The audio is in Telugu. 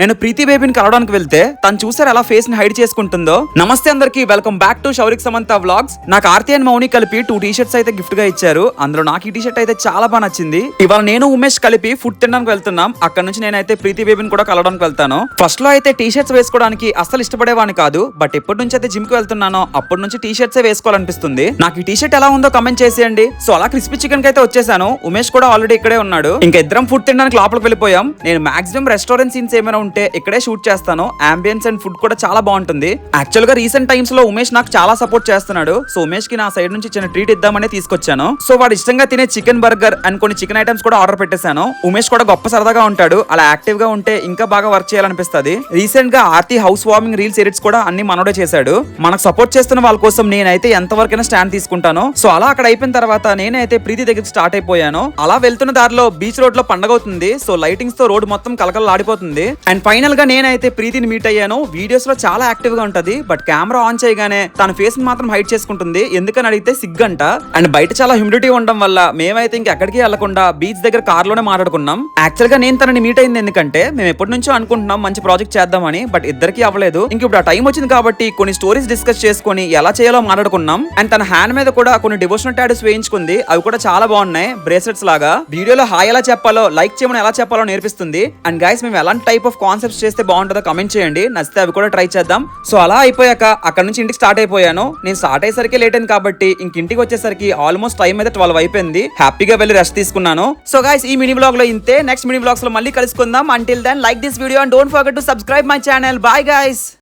నేను ప్రీతి బేబీని కలవడానికి వెళ్తే తను చూసారు ఎలా ఫేస్ ని హైడ్ చేసుకుంటుందో. నమస్తే అందరికి, welcome back to Shourik Samantha vlogs. నాకు ఆర్తి అండ్ మౌని కలిపి 2 టీ-షర్ట్స్ అయితే గిఫ్ట్ గా ఇచ్చారు. అందులో నాకు ఈ టీ-షర్ట్ అయితే చాలా బాగా నచ్చింది. ఇవాళ నేను ఉమేష్ కలిపి ఫుడ్ తినడానికి వెళ్తున్నాం. అక్కడ నుంచి నేనైతే ప్రీతి బేబీని కూడా కలవడానికి వెళ్తాను. ఫస్ట్ లో అయితే టీ-షర్ట్స్ వేసుకోవడానికి అస్సలు ఇష్టపడేవాని కాదు, బట్ ఎప్పటి నుంచి అయితే జిమ్ కి వెళ్తున్నానో అప్పటి నుంచి టీ-షర్ట్స్ వేసుకోవాలనిపిస్తుంది. నాకు ఈ టీ-షర్ట్ ఎలా ఉందో కమెంట్ చేసేయండి. సో అలా క్రిస్పీ చికెన్ కి అయితే వచ్చేసాను. ఉమేష్ కూడా ఆల్రెడీ ఇక్కడే ఉన్నాడు. ఇంకా ఇద్దరం ఫుడ్ తినడానికి లోపలికి వెళ్ళిపోయాం. నేను మాక్సిమం రెస్టారెంట్ సీన్స్ ఏమైనా ఉంటే ఇక్కడే షూట్ చేస్తాను. అంబియన్స్ అండ్ ఫుడ్ కూడా చాలా బాగుంటుంది. యాక్చువల్ గా రీసెంట్ టైమ్స్ లో ఉమేష్ నాకు చాలా సపోర్ట్ చేస్తున్నాడు. సో ఉమేష్ కి నా సైడ్ నుంచి చిన్న ట్రీట్ ఇద్దామని తీసుకొచ్చాను. సో వాడు ఇష్టంగా తినే చికెన్ బర్గర్ అండ్ కొన్ని చికెన్ ఐటమ్స్ కూడా ఆర్డర్ పెట్టేశాను. ఉమేష్ కూడా గొప్ప సరదాగా ఉంటాడు. అలా యాక్టివ్ గా ఉంటే ఇంకా బాగా వర్క్ చేయాలనిపిస్తుంది. రీసెంట్ గా Aarti house warming reels edits కూడా అన్ని మనోడే చేశాడు. మనకు సపోర్ట్ చేస్తున్న వాళ్ళ కోసం నేనైతే ఎంత వరకైనా స్టాండ్ తీసుకుంటాను. సో అలా అక్కడ అయిపోయిన తర్వాత నేనైతే ప్రీతి దగ్గరికి స్టార్ట్ అయిపోయాను. అలా వెళ్తున్న దారిలో బీచ్ రోడ్ లో పండగ అవుతుంది. సో లైటింగ్స్ తో రోడ్ మొత్తం కలకలలాడిపోతుంది. అండ్ ఫైనల్ గా నేనైతే ప్రీతిని మీట్ అయ్యాను. వీడియోస్ లో చాలా యాక్టివ్ గా ఉంటది, బట్ కెమెరా ఆన్ చేయగానే తన ఫేస్ ని మాత్రం హైడ్ చేసుకుంటుంది. ఎందుకని అడిగితే సిగ్గంట. అండ్ బయట చాలా హ్యూమిడిటీ ఉండడం వల్ల మేమైతే ఇంకెక్కడికి వెళ్లకుండా బీచ్ దగ్గర కార్ లోనే మాట్లాడుకున్నాం. యాక్చువల్ గా నేను తనని మీట్ అయింది ఎందుకంటే మేము ఎప్పటి నుంచో అనుకుంటున్నాం మంచి ప్రాజెక్ట్ చేద్దామని, బట్ ఇద్దరికి అవ్వలేదు. ఇంక ఇప్పుడు ఆ టైం వచ్చింది కాబట్టి కొన్ని స్టోరీస్ డిస్కస్ చేసుకుని ఎలా చేయాలో మాట్లాడుకున్నాం. అండ్ తన హ్యాండ్ మీద కూడా కొన్ని డివోషనల్ టాటూస్ వేయించుకుంది. అవి కూడా చాలా బాగున్నాయి, బ్రేస్లెట్స్ లాగా. వీడియోలో హాయ్ ఎలా చెప్పాలో, లైక్ చేయమని ఎలా చెప్పాలో నేర్పిస్తుంది. అండ్ గైస్, మేము ఎలాంటి టైప్ ఆఫ్ కాన్సెప్ట్స్ చేస్తే బాగుంటుందో కమెంట్ చేయండి. నచ్చితే అవి కూడా ట్రై చేద్దాం. సో అలా అయిపోయాక అక్కడ నుంచి ఇంటికి స్టార్ట్ అయిపోయాను. నేను స్టార్ట్ అయ్యేసరికి లేట్ అయింది కాబట్టి ఇంటికి వచ్చేసరికి ఆల్మోస్ట్ టైం అయితే 12 అయిపోయింది. హ్యాపీగా వెళ్ళి రెస్ట్ తీసుకున్నాను. సో గైస్, ఈ మినీ బ్లాగ్ లో ఇంతే. నెక్స్ట్ మినీ బ్లాగ్స్ లో మళ్ళీ కలుసుకుందాం. Until then, like this video and don't forget to subscribe my channel. Bye guys.